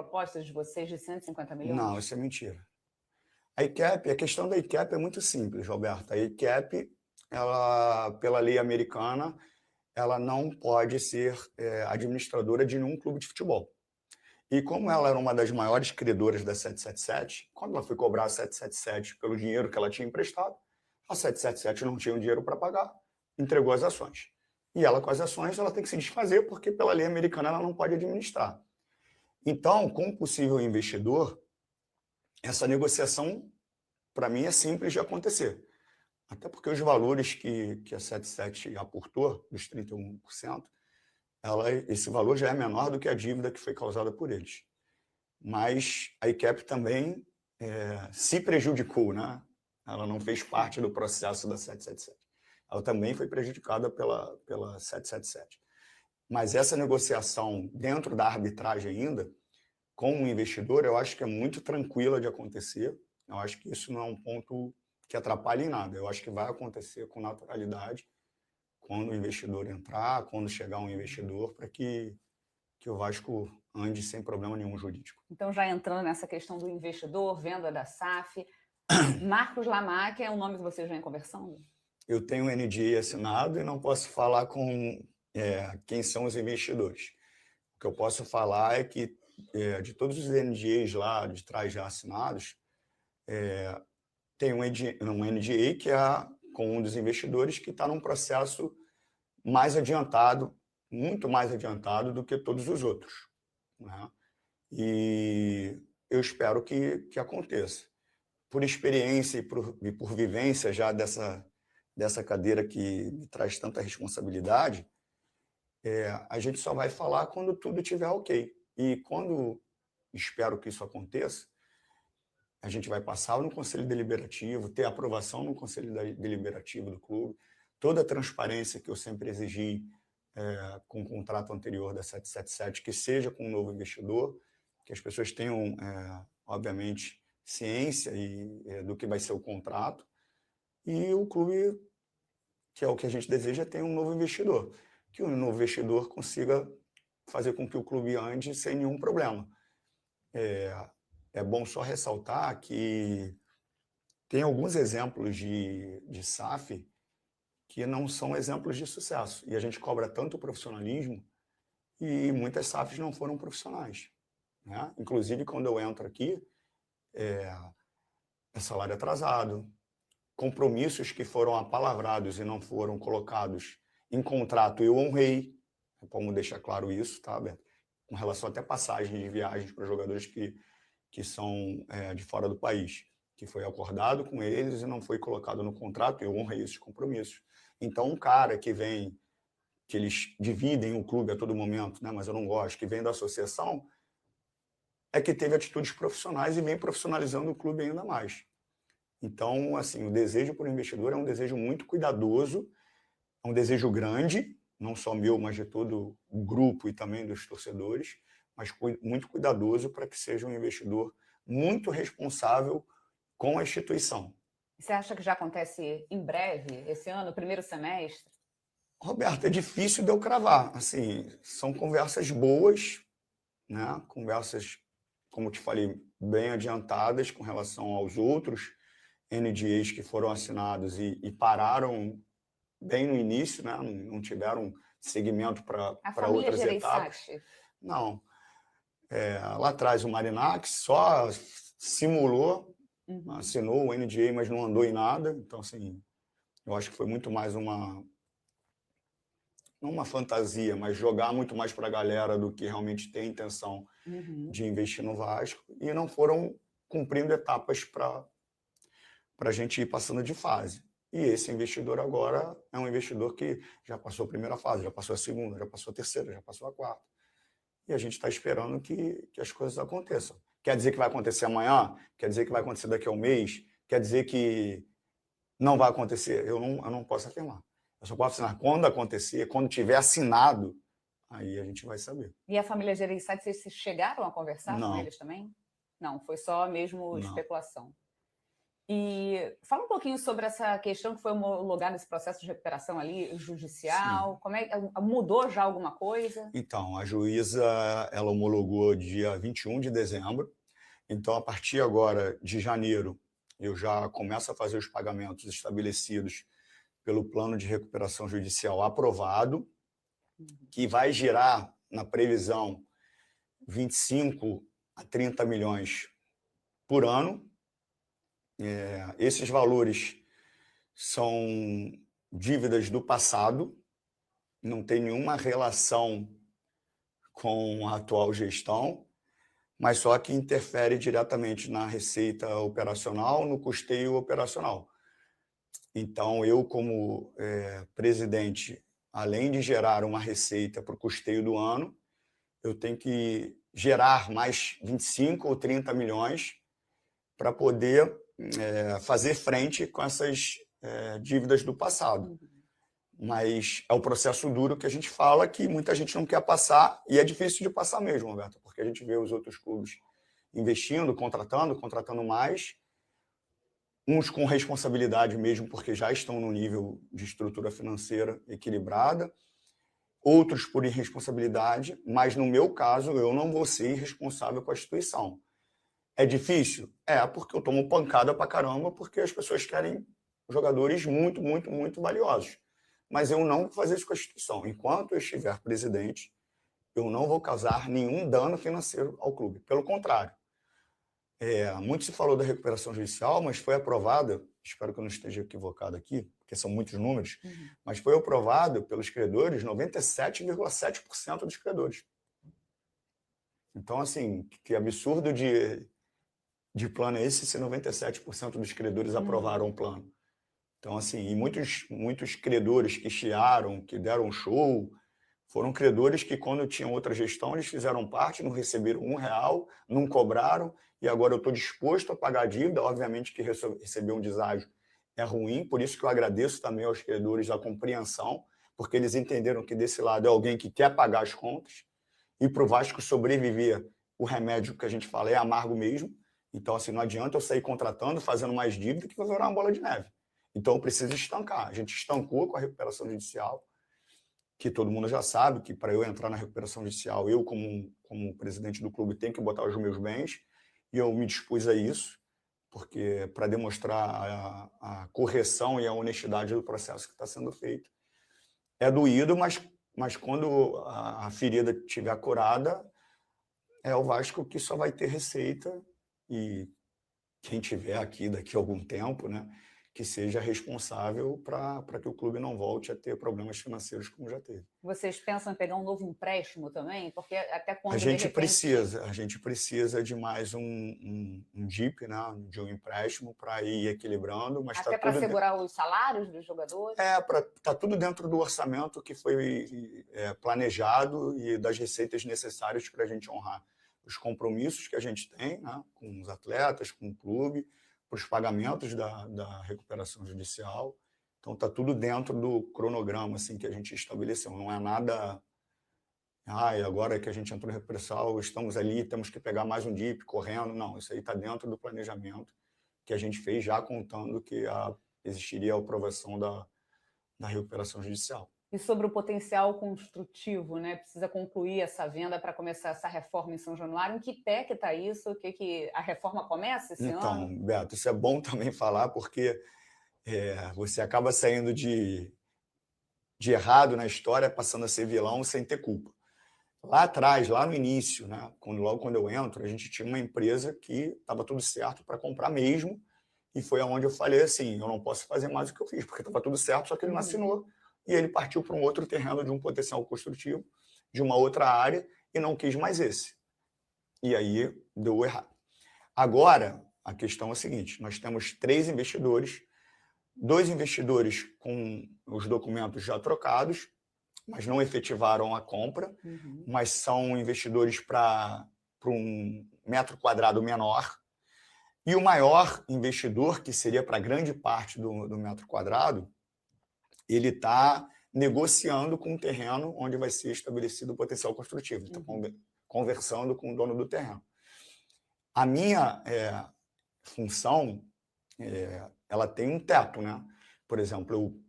proposta de vocês de 150 milhões? Não, isso é mentira. A questão da ICAP é muito simples, Roberta. A ICAP, ela, pela lei americana, ela não pode ser administradora de nenhum clube de futebol. E como ela era uma das maiores credoras da 777, quando ela foi cobrar a 777 pelo dinheiro que ela tinha emprestado, a 777 não tinha o dinheiro para pagar, entregou as ações. E ela, com as ações, ela tem que se desfazer, porque pela lei americana ela não pode administrar. Então, com o possível investidor, essa negociação, para mim, é simples de acontecer. Até porque os valores que a 77 aportou, dos 31%, esse valor já é menor do que a dívida que foi causada por eles. Mas a ICAP também se prejudicou, né? Ela não fez parte do processo da 777. Ela também foi prejudicada pela 777. Mas essa negociação dentro da arbitragem ainda, com o investidor, eu acho que é muito tranquila de acontecer. Eu acho que isso não é um ponto que atrapalhe em nada. Eu acho que vai acontecer com naturalidade quando o investidor entrar, quando chegar um investidor, para que o Vasco ande sem problema nenhum jurídico. Então, já entrando nessa questão do investidor, venda da SAF, Marcos Lamaque é um nome que vocês vêm conversando? Eu tenho um NDA assinado e não posso falar com quem são os investidores. O que eu posso falar é que, de todos os NDAs lá de trás já assinados, tem um NDA que é com um dos investidores que está num processo mais adiantado, muito mais adiantado do que todos os outros, né? E eu espero que aconteça. Por experiência e por vivência já dessa cadeira que me traz tanta responsabilidade, a gente só vai falar quando tudo estiver ok. E quando espero que isso aconteça, a gente vai passar no Conselho Deliberativo, ter aprovação no Conselho Deliberativo do clube, toda a transparência que eu sempre exigi com o contrato anterior da 777, que seja com um novo investidor, que as pessoas tenham, obviamente, ciência do que vai ser o contrato, e o clube, que é o que a gente deseja, tem um novo investidor, que o novo investidor consiga fazer com que o clube ande sem nenhum problema. É bom só ressaltar que tem alguns exemplos de SAF que não são exemplos de sucesso. E a gente cobra tanto profissionalismo e muitas SAFs não foram profissionais, né? Inclusive, quando eu entro aqui, é salário atrasado, compromissos que foram apalavrados e não foram colocados em contrato, eu honrei, vamos deixar claro isso, tá, Beto? Com relação até passagens de viagens para jogadores que são de fora do país, que foi acordado com eles e não foi colocado no contrato, eu honrei esses compromissos. Então, um cara que vem, que eles dividem o clube a todo momento, né, mas eu não gosto, que vem da associação, é que teve atitudes profissionais e vem profissionalizando o clube ainda mais. Então, assim, o desejo por investidor é um desejo muito cuidadoso, é um desejo grande, não só meu, mas de todo o grupo e também dos torcedores, mas muito cuidadoso para que seja um investidor muito responsável com a instituição. Você acha que já acontece em breve, esse ano, primeiro semestre? Roberto, é difícil de eu cravar. Assim, são conversas boas, né? Conversas, como te falei, bem adiantadas com relação aos outros NDAs que foram assinados e pararam bem no início, né? Não tiveram segmento para outras etapas. Não. Lá atrás o Marinax só simulou, assinou o NDA, mas não andou em nada. Então, assim, eu acho que foi muito mais não uma fantasia, mas jogar muito mais para a galera do que realmente ter intenção de investir no Vasco, e não foram cumprindo etapas para a gente ir passando de fase. E esse investidor agora é um investidor que já passou a primeira fase, já passou a segunda, já passou a terceira, já passou a quarta. E a gente está esperando que as coisas aconteçam. Quer dizer que vai acontecer amanhã? Quer dizer que vai acontecer daqui a um mês? Quer dizer que não vai acontecer? Eu não posso afirmar. Eu só posso assinar quando acontecer, quando tiver assinado, aí a gente vai saber. E a família Gereissati, vocês chegaram a conversar com eles também? Não, foi só mesmo especulação. E fala um pouquinho sobre essa questão que foi homologada, esse processo de recuperação ali, judicial. Sim. Como é, mudou já alguma coisa? Então, a juíza ela homologou dia 21 de dezembro. Então, a partir agora de janeiro, eu já começo a fazer os pagamentos estabelecidos pelo plano de recuperação judicial aprovado, que vai girar, na previsão, 25 a 30 milhões por ano. Esses valores são dívidas do passado, não tem nenhuma relação com a atual gestão, mas só que interfere diretamente na receita operacional, no custeio operacional. Então, eu, como presidente, além de gerar uma receita para o custeio do ano, eu tenho que gerar mais 25 ou 30 milhões para poder fazer frente com essas dívidas do passado. Mas é o processo duro que a gente fala que muita gente não quer passar, e é difícil de passar mesmo, Roberto, porque a gente vê os outros clubes investindo, contratando mais, uns com responsabilidade mesmo, porque já estão no nível de estrutura financeira equilibrada, outros por irresponsabilidade, mas no meu caso eu não vou ser irresponsável com a instituição. É difícil? É, porque eu tomo pancada pra caramba, porque as pessoas querem jogadores muito, muito, muito valiosos. Mas eu não vou fazer isso com a instituição. Enquanto eu estiver presidente, eu não vou causar nenhum dano financeiro ao clube. Pelo contrário. Muito se falou da recuperação judicial, mas foi aprovada, espero que eu não esteja equivocado aqui, porque são muitos números, mas foi aprovado pelos credores 97,7% dos credores. Então, assim, que absurdo de plano é esse se 97% dos credores aprovaram o plano. Então, assim, e muitos credores que chiaram, que deram show, foram credores que, quando tinham outra gestão, eles fizeram parte, não receberam R$1, não cobraram, e agora eu estou disposto a pagar a dívida. Obviamente que receber um deságio é ruim, por isso que eu agradeço também aos credores a compreensão, porque eles entenderam que desse lado é alguém que quer pagar as contas, e para o Vasco sobreviver, o remédio que a gente fala é amargo mesmo. Então, assim, não adianta eu sair contratando, fazendo mais dívida, que vai virar uma bola de neve. Então, eu preciso estancar. A gente estancou com a recuperação judicial, que todo mundo já sabe que para eu entrar na recuperação judicial, eu, como presidente do clube, tenho que botar os meus bens, e eu me dispus a isso, porque para demonstrar a correção e a honestidade do processo que está sendo feito. É doído, mas quando a ferida estiver curada, é o Vasco que só vai ter receita, e quem tiver aqui daqui a algum tempo, né, que seja responsável para que o clube não volte a ter problemas financeiros como já teve. Vocês pensam em pegar um novo empréstimo também? Porque até quando, A gente repente... precisa de mais um DIP, né, de um empréstimo para ir equilibrando, mas até para segurar os salários dos jogadores? Tá tudo dentro do orçamento que foi planejado e das receitas necessárias para a gente honrar os compromissos que a gente tem, né, com os atletas, com o clube, para os pagamentos da recuperação judicial. Então, está tudo dentro do cronograma assim, que a gente estabeleceu. Não é nada... agora que a gente entrou em recuperação, estamos ali, temos que pegar mais um DIP correndo. Não, isso aí está dentro do planejamento que a gente fez, já contando que existiria a aprovação da recuperação judicial. E sobre o potencial construtivo, né? Precisa concluir essa venda para começar essa reforma em São Januário. Em que pé que está isso? Que a reforma começa esse ano? Então, Beto, isso é bom também falar, porque você acaba saindo de errado na história, passando a ser vilão sem ter culpa. Lá atrás, lá no início, né, logo quando eu entro, a gente tinha uma empresa que estava tudo certo para comprar mesmo, e foi onde eu falei assim, eu não posso fazer mais o que eu fiz, porque estava tudo certo, só que ele não assinou, e ele partiu para um outro terreno de um potencial construtivo, de uma outra área, e não quis mais esse. E aí deu errado. Agora, a questão é a seguinte, nós temos 3 investidores, 2 investidores com os documentos já trocados, mas não efetivaram a compra, mas são investidores para um metro quadrado menor. E o maior investidor, que seria para grande parte do metro quadrado, ele está negociando com o terreno onde vai ser estabelecido o potencial construtivo. Está conversando com o dono do terreno. A minha função ela tem um teto, né? Por exemplo, eu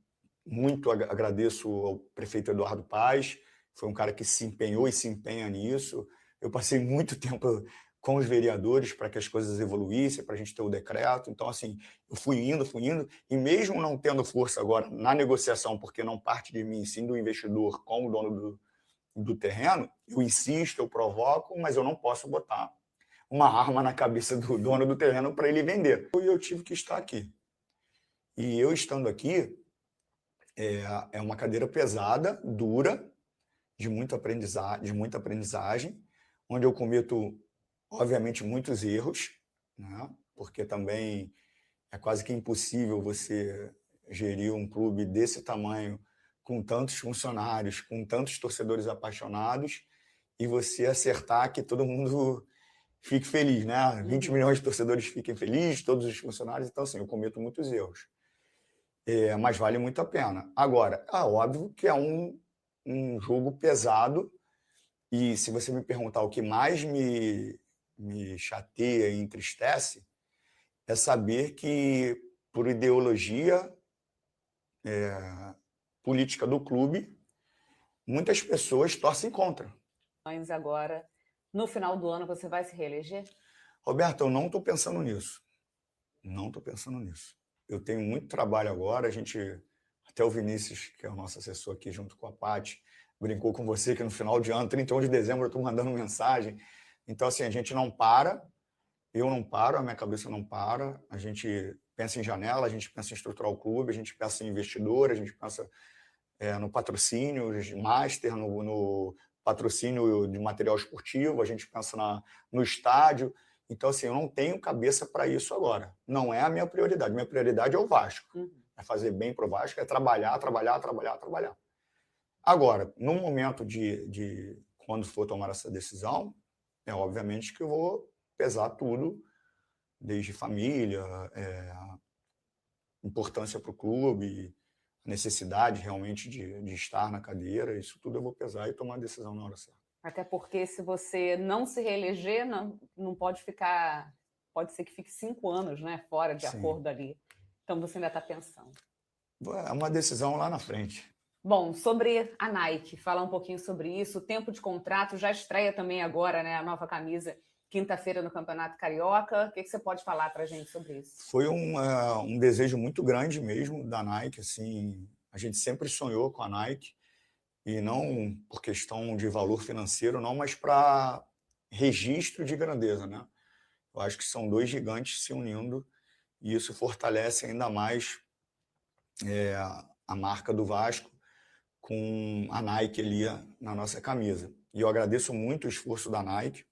muito agradeço ao prefeito Eduardo Paes, foi um cara que se empenhou e se empenha nisso. Eu passei muito tempo com os vereadores para que as coisas evoluíssem, para a gente ter o decreto. Então, assim, eu fui indo, e mesmo não tendo força agora na negociação, porque não parte de mim, sim do investidor com o dono do terreno, eu insisto, eu provoco, mas eu não posso botar uma arma na cabeça do dono do terreno para ele vender. E eu tive que estar aqui. E eu estando aqui, é uma cadeira pesada, dura, de muita aprendizagem, onde eu cometo, obviamente, muitos erros, né? Porque também é quase que impossível você gerir um clube desse tamanho, com tantos funcionários, com tantos torcedores apaixonados, e você acertar que todo mundo fique feliz, né? 20 milhões de torcedores fiquem felizes, todos os funcionários. Então, assim, eu cometo muitos erros. Mas vale muito a pena. Agora, é óbvio que é um jogo pesado, e se você me perguntar o que mais me chateia e entristece, é saber que, por ideologia política do clube, muitas pessoas torcem contra. Mas agora, no final do ano, você vai se reeleger? Roberto, eu não estou pensando nisso. Não estou pensando nisso. Eu tenho muito trabalho agora, até o Vinícius, que é o nosso assessor aqui, junto com a Paty, brincou com você que no final de ano, 31 de dezembro, eu estou mandando mensagem. Então, assim, a gente não para, eu não paro, a minha cabeça não para, a gente pensa em janela, a gente pensa em estruturar o clube, a gente pensa em investidor, a gente pensa no patrocínio, master, no patrocínio de material esportivo, a gente pensa no estádio. Então, assim, eu não tenho cabeça para isso agora. Não é a minha prioridade. Minha prioridade é o Vasco. É fazer bem para o Vasco, é trabalhar. Agora, no momento de quando for tomar essa decisão, é obviamente que eu vou pesar tudo, desde família, importância para o clube, necessidade realmente de estar na cadeira, isso tudo eu vou pesar e tomar a decisão na hora certa. Até porque se você não se reeleger, não pode ficar, pode ser que fique 5 anos, né, fora de acordo ali. Então você ainda está pensando. É uma decisão lá na frente. Bom, sobre a Nike, falar um pouquinho sobre isso, o tempo de contrato já estreia também agora, né, a nova camisa, quinta-feira no Campeonato Carioca. O que você pode falar para a gente sobre isso? Foi um desejo muito grande mesmo da Nike, assim, a gente sempre sonhou com a Nike, e não por questão de valor financeiro, não, mas para registro de grandeza, né? Eu acho que são dois gigantes se unindo, e isso fortalece ainda mais a marca do Vasco com a Nike ali na nossa camisa. E eu agradeço muito o esforço da Nike.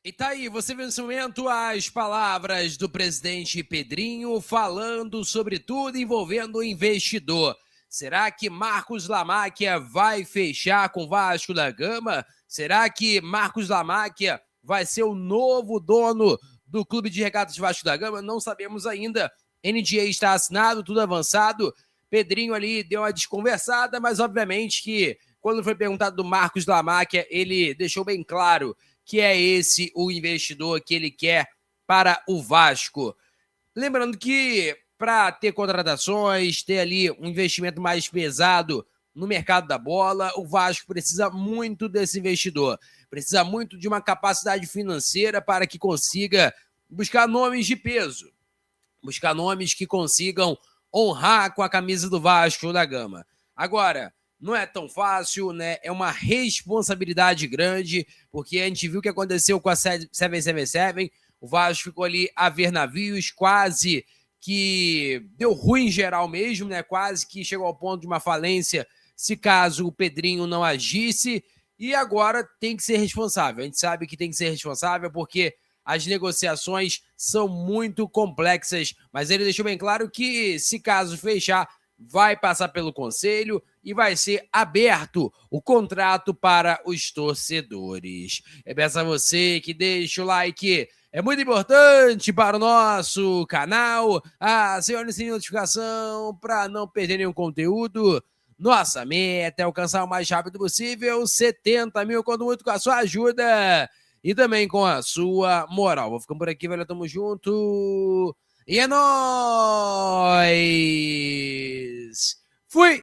E tá aí, você viu nesse momento as palavras do presidente Pedrinho falando sobre tudo envolvendo o investidor. Será que Marcos Lamáquia vai fechar com o Vasco da Gama? Será que Marcos Lamáquia vai ser o novo dono do Clube de Regatas Vasco da Gama? Não sabemos ainda. NDA está assinado, tudo avançado. Pedrinho ali deu uma desconversada, mas obviamente que quando foi perguntado do Marcos Lamáquia, ele deixou bem claro que é esse o investidor que ele quer para o Vasco. Lembrando que para ter contratações, ter ali um investimento mais pesado no mercado da bola, o Vasco precisa muito desse investidor. Precisa muito de uma capacidade financeira para que consiga buscar nomes de peso. Buscar nomes que consigam honrar com a camisa do Vasco da Gama. Agora, não é tão fácil, né? É uma responsabilidade grande, porque a gente viu o que aconteceu com a 777, o Vasco ficou ali a ver navios, quase que deu ruim em geral mesmo, né? Quase que chegou ao ponto de uma falência, se caso o Pedrinho não agisse, e agora tem que ser responsável. A gente sabe que tem que ser responsável porque as negociações são muito complexas, mas ele deixou bem claro que, se caso fechar, vai passar pelo conselho e vai ser aberto o contrato para os torcedores. Eu peço a você que deixe o like, é muito importante para o nosso canal. Acione o sininho de notificação para não perder nenhum conteúdo. Nossa meta é alcançar o mais rápido possível 70 mil, quando muito com a sua ajuda e também com a sua moral. Vou ficando por aqui, velho. Tamo junto. E é nóis! Fui!